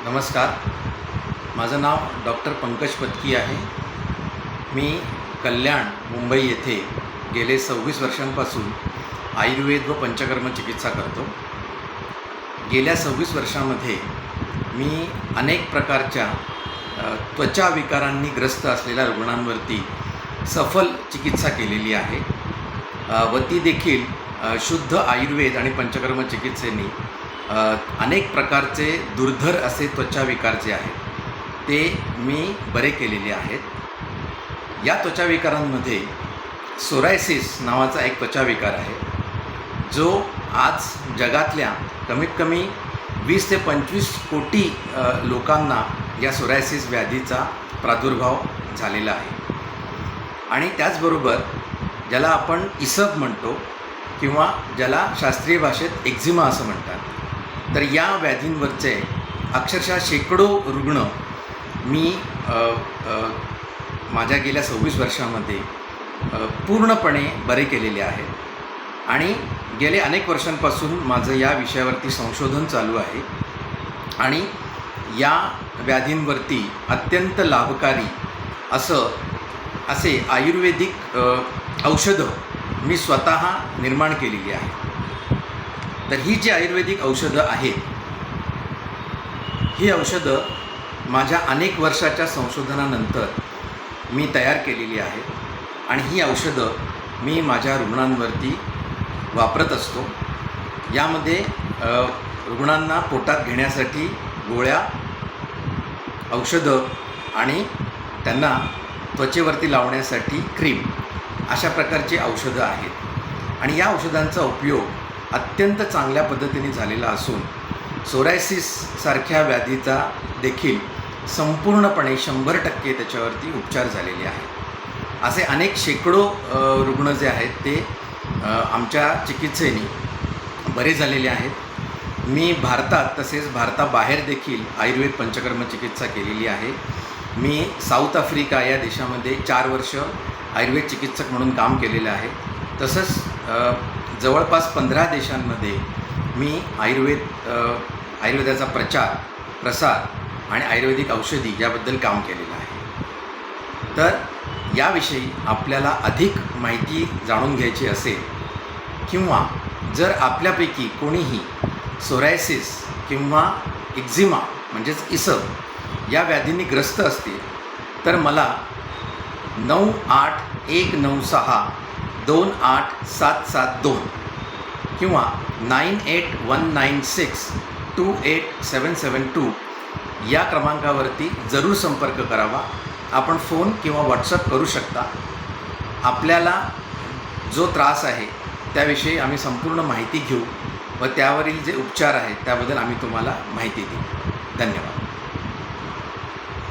नमस्कार. माझं नाव डॉक्टर पंकज पत्की आहे. मी कल्याण मुंबई येथे गेले 26 वर्षांपासून आयुर्वेद व पंचकर्म चिकित्सा करतो. गेल्या 26 वर्षांमध्ये मी अनेक प्रकारच्या त्वचा विकारांनी ग्रस्त असलेल्या रुग्णांवरती सफल चिकित्सा केलेली आहे व ती देखील शुद्ध आयुर्वेद आणि पंचकर्म चिकित्सेने अनेक प्रकारचे दुर्धर असे त्वचा विकार जे आहेत ते मी बरे केलेले आहेत. या त्वचा विकारांमध्ये सोरायसिस नावाचा एक त्वचा विकार आहे, जो आज जगातल्या कमीत कमी 20 ते 25 कोटी लोकांना या सोरायसिस व्याधीचा प्रादुर्भाव झालेला आहे. आणि त्याचबरोबर ज्याला आपण इसब म्हणतो किंवा ज्याला शास्त्रीय भाषेत एक्झिमा असं म्हणतात, तर या व्याधींवरचे अक्षरशः शेकडो रुग्ण मी माझ्या गेल्या 26 वर्षांमध्ये पूर्णपणे बरे केलेले आहेत. आणि गेले अनेक वर्षांपासून माझं या विषयावरती संशोधन चालू आहे आणि या व्याधींवरती अत्यंत लाभकारी असे आयुर्वेदिक औषधं मी स्वतः निर्माण केलेली आहे. तर ही जी आयुर्वेदिक औषधं आहेत, ही औषधं माझ्या अनेक वर्षाच्या संशोधनानंतर मी तयार केलेली आहेत आणि ही औषधं मी माझ्या रुग्णांवरती वापरत असतो. यामध्ये रुग्णांना पोटात घेण्यासाठी गोळ्या, औषधं आणि त्यांना त्वचेवरती लावण्यासाठी क्रीम अशा प्रकारची औषधं आहेत. आणि या औषधांचा उपयोग अत्यंत चांगल्या पद्धतीने झालेला असून सोरायसिससारख्या व्याधीचा देखील संपूर्णपणे 100% त्याच्यावरती उपचार झालेले आहेत. असे अनेक शेकडो रुग्ण जे आहेत ते आमच्या चिकित्सेने बरे झालेले आहेत. मी भारतात तसेच भारताबाहेर देखील आयुर्वेद पंचकर्म चिकित्सा केलेली आहे. मी साऊथ आफ्रिका या देशामध्ये 4 वर्ष आयुर्वेद चिकित्सक म्हणून काम केलेलं आहे. तसंच जवळपास 15 देशांमध्ये मी आयुर्वेदाचा प्रसार आणि आयुर्वेदिक औषधी याबद्दल काम केलेलं आहे. तर याविषयी आपल्याला अधिक माहिती जाणून घ्यायची असेल किंवा जर आपल्यापैकी कोणीही सोरायसिस किंवा एक्झिमा म्हणजेच इसब या व्याधींनी ग्रस्त असतील तर मला 9819628772 किंवा 9819628772 या क्रमांकावरती जरूर संपर्क करावा. आपण फोन किंवा व्हॉट्सअप करू शकता. आपल्याला जो त्रास आहे त्याविषयी आम्ही संपूर्ण माहिती घेऊ व त्यावरील जे उपचार आहेत त्याबद्दल आम्ही तुम्हाला माहिती देऊ. धन्यवाद.